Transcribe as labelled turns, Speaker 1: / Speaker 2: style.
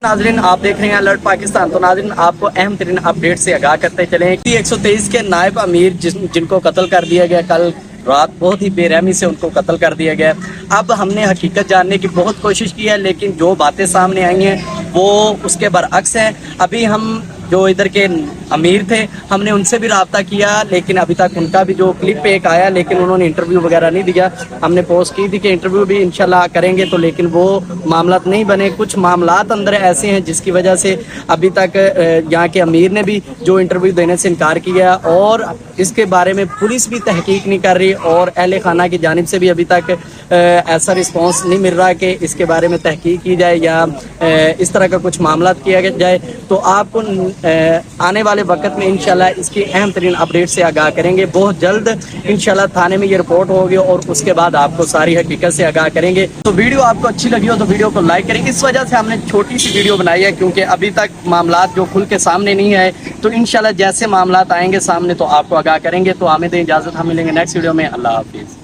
Speaker 1: नाजरीन आप देख रहे हैं अलर्ट पाकिस्तान। तो नाजरीन आपको अहम तरीन अपडेट से आगाह करते चले। 123 के नायब अमीर जिनको कत्ल कर दिया गया कल रात, बहुत ही बेरहमी से उनको कत्ल कर दिया गया। अब हमने हकीकत जानने की बहुत कोशिश की है, लेकिन जो बातें सामने आई हैं वो उसके बरअक्स हैं। अभी हम जो इधर के अमीर थे हमने उनसे भी रब्ता किया, लेकिन अभी तक उनका भी जो क्लिप एक आया, लेकिन उन्होंने इंटरव्यू वगैरह नहीं दिया। हमने पोस्ट की थी कि इंटरव्यू भी इंशाल्लाह करेंगे, तो लेकिन वो मामला नहीं बने। कुछ मामलात अंदर ऐसे हैं जिसकी वजह से अभी तक यहाँ के अमीर ने भी जो इंटरव्यू देने से इनकार किया, और इसके बारे में पुलिस भी तहकीक नहीं कर रही, और अहले खाना की जानिब से भी अभी तक ऐसा रिस्पॉन्स नहीं मिल रहा कि इसके बारे में तहकीक की जाए या इस तरह का कुछ मामला किया जाए। तो आपको आने वाले वक्त में इंशाल्लाह इसकी अहम तरीन अपडेट से आगाह करेंगे। बहुत जल्द इंशाल्लाह थाने में ये रिपोर्ट होगी और उसके बाद आपको सारी हकीकत से आगाह करेंगे। तो वीडियो आपको अच्छी लगी हो तो वीडियो को लाइक करें। इस वजह से हमने छोटी सी वीडियो बनाई है क्योंकि अभी तक मामलात जो खुल के सामने नहीं आए, तो इंशाल्लाह जैसे मामलात आएंगे सामने तो आपको आगाह करेंगे। तो हमें दें इजाज़त, हम मिलेंगे नेक्स्ट वीडियो में। अल्लाह हाफिज़।